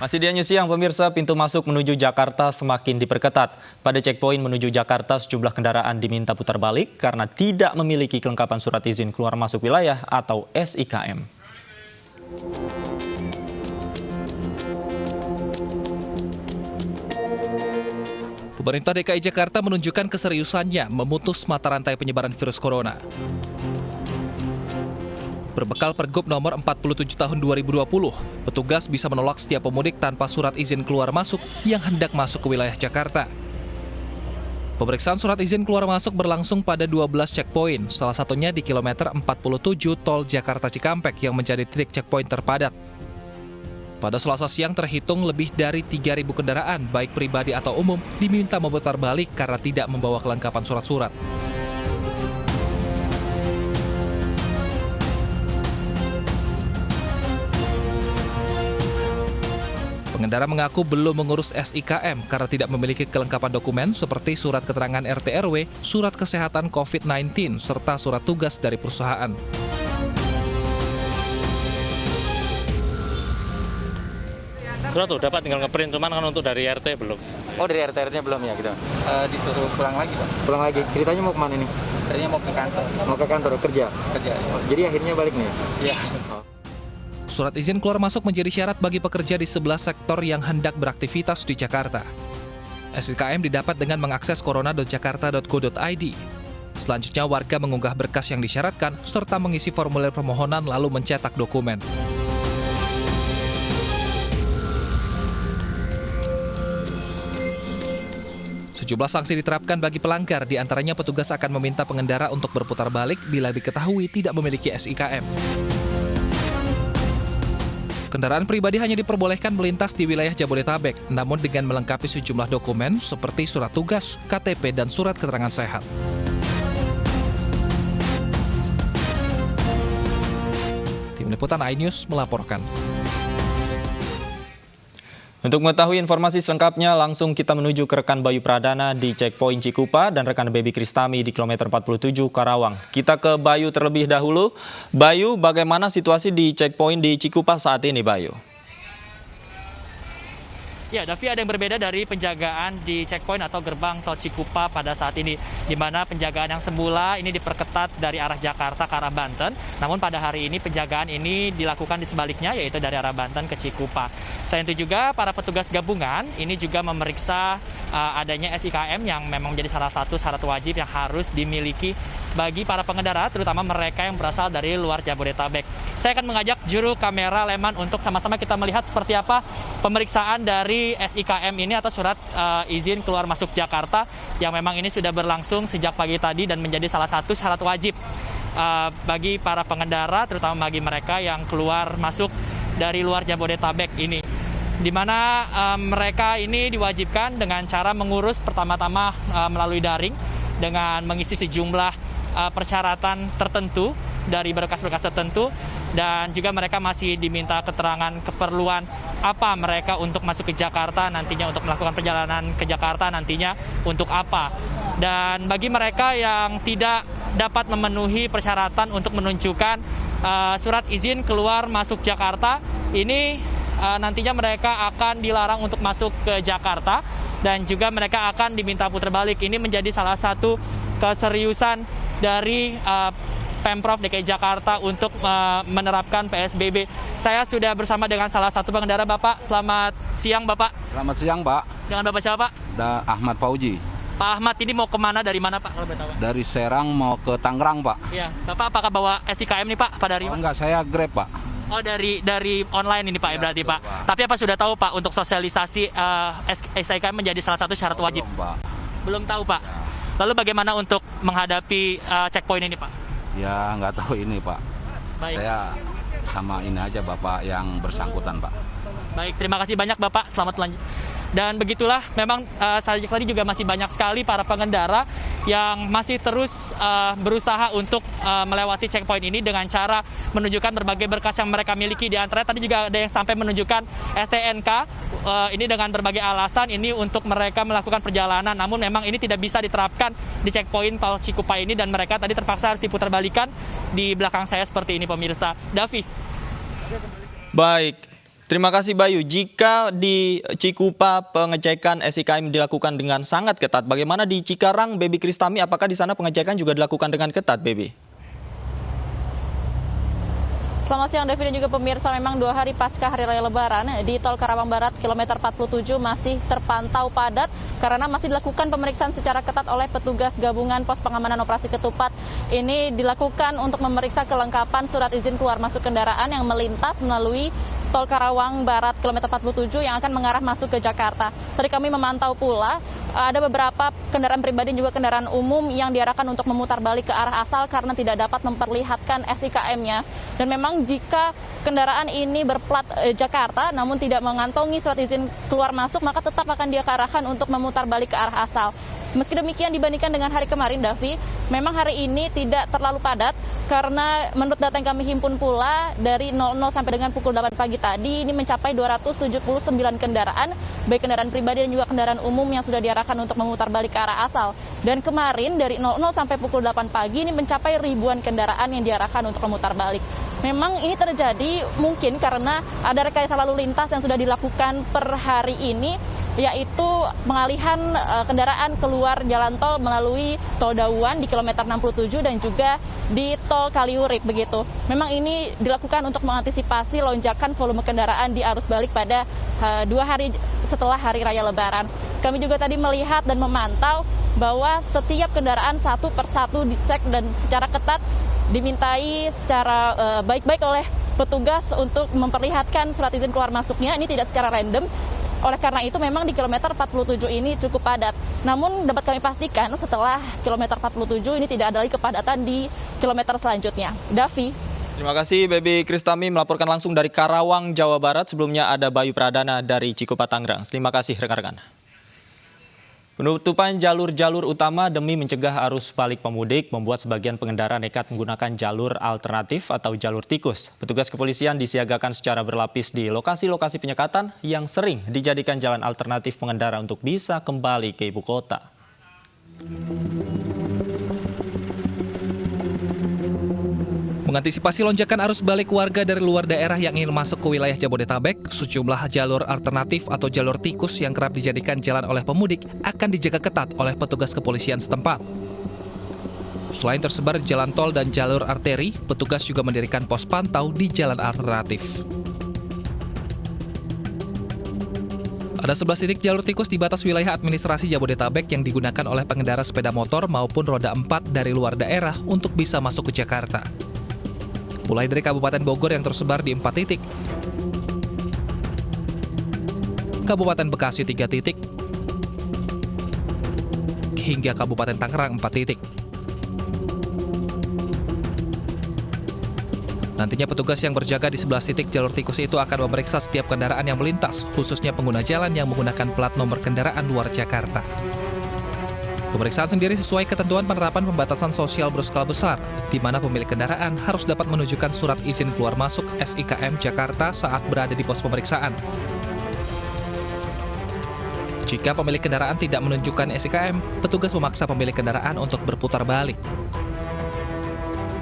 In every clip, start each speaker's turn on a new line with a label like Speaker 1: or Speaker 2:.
Speaker 1: Masih di News Siang, pemirsa, pintu masuk menuju Jakarta semakin diperketat. Pada checkpoint menuju Jakarta, sejumlah kendaraan diminta putar balik karena tidak memiliki kelengkapan surat izin keluar masuk wilayah atau SIKM.
Speaker 2: Pemerintah DKI Jakarta menunjukkan keseriusannya memutus mata rantai penyebaran virus corona. Berbekal Pergub nomor 47 tahun 2020, petugas bisa menolak setiap pemudik tanpa surat izin keluar masuk yang hendak masuk ke wilayah Jakarta. Pemeriksaan surat izin keluar masuk berlangsung pada 12 checkpoint, salah satunya di kilometer 47 Tol Jakarta Cikampek yang menjadi titik checkpoint terpadat. Pada Selasa siang terhitung lebih dari 3.000 kendaraan, baik pribadi atau umum, diminta memutar balik karena tidak membawa kelengkapan surat-surat. Pengendara mengaku belum mengurus SIKM karena tidak memiliki kelengkapan dokumen seperti surat keterangan RT/RW, surat kesehatan COVID-19, serta surat tugas dari perusahaan.
Speaker 3: Sudah tuh dapat tinggal ngeprint, cuman kan untuk dari RT belum.
Speaker 4: Oh, dari RT-nya belum ya gitu?
Speaker 5: Disuruh pulang lagi, Pak.
Speaker 4: Pulang lagi. Ceritanya mau kemana nih?
Speaker 5: Tadinya mau ke kantor.
Speaker 4: Mau ke kantor kerja?
Speaker 5: Kerja.
Speaker 4: Oh, jadi akhirnya balik nih?
Speaker 5: Iya.
Speaker 2: Surat izin keluar masuk menjadi syarat bagi pekerja di 11 sektor yang hendak beraktivitas di Jakarta. SIKM didapat dengan mengakses corona.jakarta.go.id. Selanjutnya warga mengunggah berkas yang disyaratkan serta mengisi formulir permohonan lalu mencetak dokumen. Sejumlah sanksi diterapkan bagi pelanggar, di antaranya petugas akan meminta pengendara untuk berputar balik bila diketahui tidak memiliki SIKM. Kendaraan pribadi hanya diperbolehkan melintas di wilayah Jabodetabek, namun dengan melengkapi sejumlah dokumen seperti surat tugas, KTP, dan surat keterangan sehat. Tim Liputan iNews melaporkan.
Speaker 1: Untuk mengetahui informasi selengkapnya, langsung kita menuju ke rekan Bayu Pradana di Checkpoint Cikupa dan rekan Baby Kristami di kilometer 47 Karawang. Kita ke Bayu terlebih dahulu. Bayu, bagaimana situasi di Checkpoint di Cikupa saat ini, Bayu?
Speaker 6: Ya, Davi, ada yang berbeda dari penjagaan di checkpoint atau gerbang tol Cikupa pada saat ini, di mana penjagaan yang semula ini diperketat dari arah Jakarta ke arah Banten, namun pada hari ini penjagaan ini dilakukan di sebaliknya, yaitu dari arah Banten ke Cikupa. Selain itu juga para petugas gabungan ini juga memeriksa adanya SIKM yang memang menjadi salah satu syarat wajib yang harus dimiliki bagi para pengendara, terutama mereka yang berasal dari luar Jabodetabek. Saya akan mengajak juru kamera Leman untuk sama-sama kita melihat seperti apa pemeriksaan dari SIKM ini atau surat izin keluar masuk Jakarta yang memang ini sudah berlangsung sejak pagi tadi dan menjadi salah satu syarat wajib bagi para pengendara, terutama bagi mereka yang keluar masuk dari luar Jabodetabek ini, di mana mereka ini diwajibkan dengan cara mengurus pertama-tama melalui daring dengan mengisi sejumlah persyaratan tertentu dari berkas-berkas tertentu, dan juga mereka masih diminta keterangan keperluan apa mereka untuk masuk ke Jakarta nantinya, untuk melakukan perjalanan ke Jakarta nantinya untuk apa. Dan bagi mereka yang tidak dapat memenuhi persyaratan untuk menunjukkan surat izin keluar masuk Jakarta, ini nantinya mereka akan dilarang untuk masuk ke Jakarta dan juga mereka akan diminta putar balik. Ini menjadi salah satu keseriusan dari Pemprov DKI Jakarta untuk menerapkan PSBB. Saya sudah bersama dengan salah satu pengendara, Bapak. Selamat siang, Bapak.
Speaker 7: Selamat siang, Pak.
Speaker 6: Dengan Bapak siapa, Pak?
Speaker 7: Ahmad Fauji.
Speaker 6: Pak Ahmad, ini mau kemana, dari mana, Pak? Kalau boleh tahu, Pak?
Speaker 7: Dari Serang mau ke Tangerang, Pak.
Speaker 6: Iya, Bapak apakah bawa SIKM nih, Pak, pada hari ini?
Speaker 7: Enggak, saya Grab, Pak.
Speaker 6: Oh, dari online ini, Pak, ya, berarti,
Speaker 7: betul,
Speaker 6: Pak. Tapi apa sudah tahu, Pak, untuk sosialisasi SIKM menjadi salah satu syarat wajib?
Speaker 7: Belum, Pak.
Speaker 6: Belum tahu, Pak. Lalu bagaimana untuk menghadapi checkpoint ini, Pak?
Speaker 7: Ya, nggak tahu ini, Pak.
Speaker 6: Baik.
Speaker 7: Saya sama ini aja Bapak yang bersangkutan, Pak.
Speaker 6: Baik, terima kasih banyak, Bapak. Selamat lanjut. Dan begitulah, memang sejak tadi juga masih banyak sekali para pengendara yang masih terus berusaha untuk melewati checkpoint ini dengan cara menunjukkan berbagai berkas yang mereka miliki. Di antaranya tadi juga ada yang sampai menunjukkan STNK, ini dengan berbagai alasan ini untuk mereka melakukan perjalanan. Namun memang ini tidak bisa diterapkan di checkpoint tol Cikupa ini dan mereka tadi terpaksa harus diputarbalikan di belakang saya seperti ini, pemirsa. Davi.
Speaker 1: Baik. Terima kasih Bayu. Jika di Cikupa pengecekan SIKM dilakukan dengan sangat ketat, bagaimana di Cikarang, Baby Kristami, apakah di sana pengecekan juga dilakukan dengan ketat, Baby?
Speaker 8: Selamat siang David dan juga pemirsa, memang 2 hari pasca Hari Raya Lebaran di Tol Karawang Barat kilometer 47 masih terpantau padat karena masih dilakukan pemeriksaan secara ketat oleh petugas gabungan Pos Pengamanan Operasi Ketupat. Ini dilakukan untuk memeriksa kelengkapan surat izin keluar masuk kendaraan yang melintas melalui Tol Karawang Barat kilometer 47 yang akan mengarah masuk ke Jakarta. Tadi kami memantau pula ada beberapa kendaraan pribadi dan juga kendaraan umum yang diarahkan untuk memutar balik ke arah asal karena tidak dapat memperlihatkan SIKM-nya. Dan memang jika kendaraan ini berplat Jakarta namun tidak mengantongi surat izin keluar masuk, maka tetap akan diarahkan untuk memutar balik ke arah asal. Meski demikian dibandingkan dengan hari kemarin, Davi, memang hari ini tidak terlalu padat karena menurut data yang kami himpun pula dari 00 sampai dengan pukul 8 pagi tadi ini mencapai 279 kendaraan, baik kendaraan pribadi dan juga kendaraan umum yang sudah diarahkan untuk memutar balik ke arah asal. Dan kemarin dari 00 sampai pukul 8 pagi ini mencapai ribuan kendaraan yang diarahkan untuk memutar balik. Memang ini terjadi mungkin karena ada rekayasa lalu lintas yang sudah dilakukan per hari ini, yaitu pengalihan kendaraan keluar jalan tol melalui Tol Dauan di kilometer 67 dan juga di Tol Kaliurip begitu. Memang ini dilakukan untuk mengantisipasi lonjakan volume kendaraan di arus balik pada 2 hari setelah Hari Raya Lebaran. Kami juga tadi melihat dan memantau bahwa setiap kendaraan satu persatu dicek dan secara ketat dimintai secara baik-baik oleh petugas untuk memperlihatkan surat izin keluar masuknya. Ini tidak secara random. Oleh karena itu memang di kilometer 47 ini cukup padat. Namun dapat kami pastikan setelah kilometer 47 ini tidak ada lagi kepadatan di kilometer selanjutnya. Davi.
Speaker 1: Terima kasih Baby Kristami melaporkan langsung dari Karawang, Jawa Barat. Sebelumnya ada Bayu Pradana dari Cikupa, Tangerang. Terima kasih rekan-rekan. Penutupan jalur-jalur utama demi mencegah arus balik pemudik membuat sebagian pengendara nekat menggunakan jalur alternatif atau jalur tikus. Petugas kepolisian disiagakan secara berlapis di lokasi-lokasi penyekatan yang sering dijadikan jalan alternatif pengendara untuk bisa kembali ke ibu kota.
Speaker 2: Mengantisipasi lonjakan arus balik warga dari luar daerah yang ingin masuk ke wilayah Jabodetabek, sejumlah jalur alternatif atau jalur tikus yang kerap dijadikan jalan oleh pemudik akan dijaga ketat oleh petugas kepolisian setempat. Selain tersebar jalan tol dan jalur arteri, petugas juga mendirikan pos pantau di jalan alternatif. Ada 11 titik jalur tikus di batas wilayah administrasi Jabodetabek yang digunakan oleh pengendara sepeda motor maupun roda 4 dari luar daerah untuk bisa masuk ke Jakarta. Mulai dari Kabupaten Bogor yang tersebar di 4 titik, Kabupaten Bekasi 3 titik, hingga Kabupaten Tangerang 4 titik. Nantinya petugas yang berjaga di 11 titik jalur tikus itu akan memeriksa setiap kendaraan yang melintas, khususnya pengguna jalan yang menggunakan plat nomor kendaraan luar Jakarta. Pemeriksaan sendiri sesuai ketentuan penerapan pembatasan sosial berskala besar, di mana pemilik kendaraan harus dapat menunjukkan surat izin keluar masuk SIKM Jakarta saat berada di pos pemeriksaan. Jika pemilik kendaraan tidak menunjukkan SIKM, petugas memaksa pemilik kendaraan untuk berputar balik.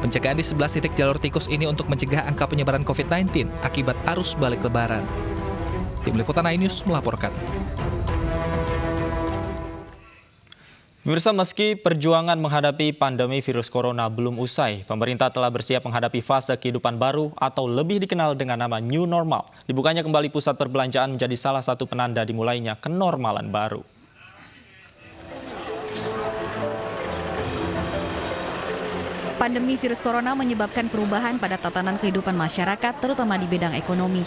Speaker 2: Pencegahan di 11 titik jalur tikus ini untuk mencegah angka penyebaran COVID-19 akibat arus balik Lebaran. Tim Liputan iNews melaporkan.
Speaker 1: Pemirsa, meski perjuangan menghadapi pandemi virus corona belum usai, pemerintah telah bersiap menghadapi fase kehidupan baru atau lebih dikenal dengan nama New Normal. Dibukanya kembali pusat perbelanjaan menjadi salah satu penanda dimulainya kenormalan baru.
Speaker 9: Pandemi virus corona menyebabkan perubahan pada tatanan kehidupan masyarakat, terutama di bidang ekonomi.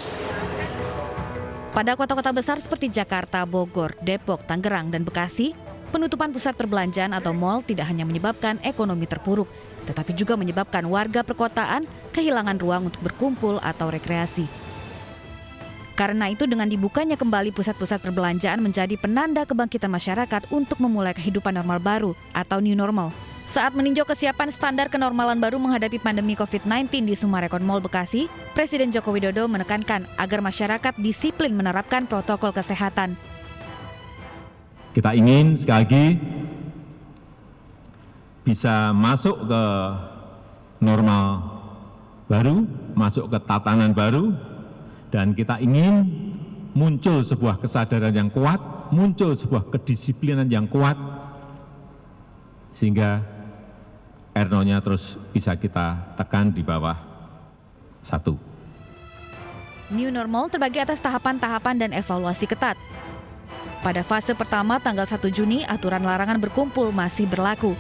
Speaker 9: Pada kota-kota besar seperti Jakarta, Bogor, Depok, Tangerang, dan Bekasi, penutupan pusat perbelanjaan atau mal tidak hanya menyebabkan ekonomi terpuruk, tetapi juga menyebabkan warga perkotaan kehilangan ruang untuk berkumpul atau rekreasi. Karena itu dengan dibukanya kembali pusat-pusat perbelanjaan menjadi penanda kebangkitan masyarakat untuk memulai kehidupan normal baru atau new normal. Saat meninjau kesiapan standar kenormalan baru menghadapi pandemi COVID-19 di Sumarekon Mall Bekasi, Presiden Joko Widodo menekankan agar masyarakat disiplin menerapkan protokol kesehatan.
Speaker 10: Kita ingin sekali lagi bisa masuk ke normal baru, masuk ke tatanan baru Dan kita ingin muncul sebuah kesadaran yang kuat, muncul sebuah kedisiplinan yang kuat, sehingga R0-nya terus bisa kita tekan di bawah 1.
Speaker 9: New normal terbagi atas tahapan-tahapan dan evaluasi ketat. Pada fase pertama tanggal 1 Juni, aturan larangan berkumpul masih berlaku.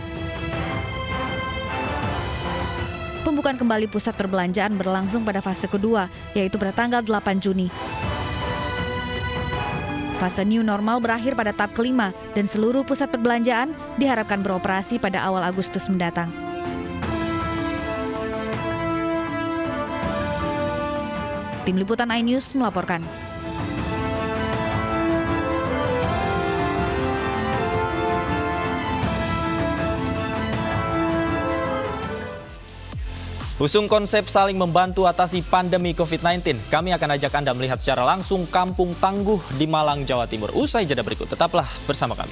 Speaker 9: Pembukaan kembali pusat perbelanjaan berlangsung pada fase kedua, yaitu pada tanggal 8 Juni. Fase new normal berakhir pada tahap kelima dan seluruh pusat perbelanjaan diharapkan beroperasi pada awal Agustus mendatang. Tim Liputan iNews melaporkan.
Speaker 1: Usung konsep saling membantu atasi pandemi COVID-19, kami akan ajak Anda melihat secara langsung Kampung Tangguh di Malang, Jawa Timur. Usai jeda berikut, tetaplah bersama kami.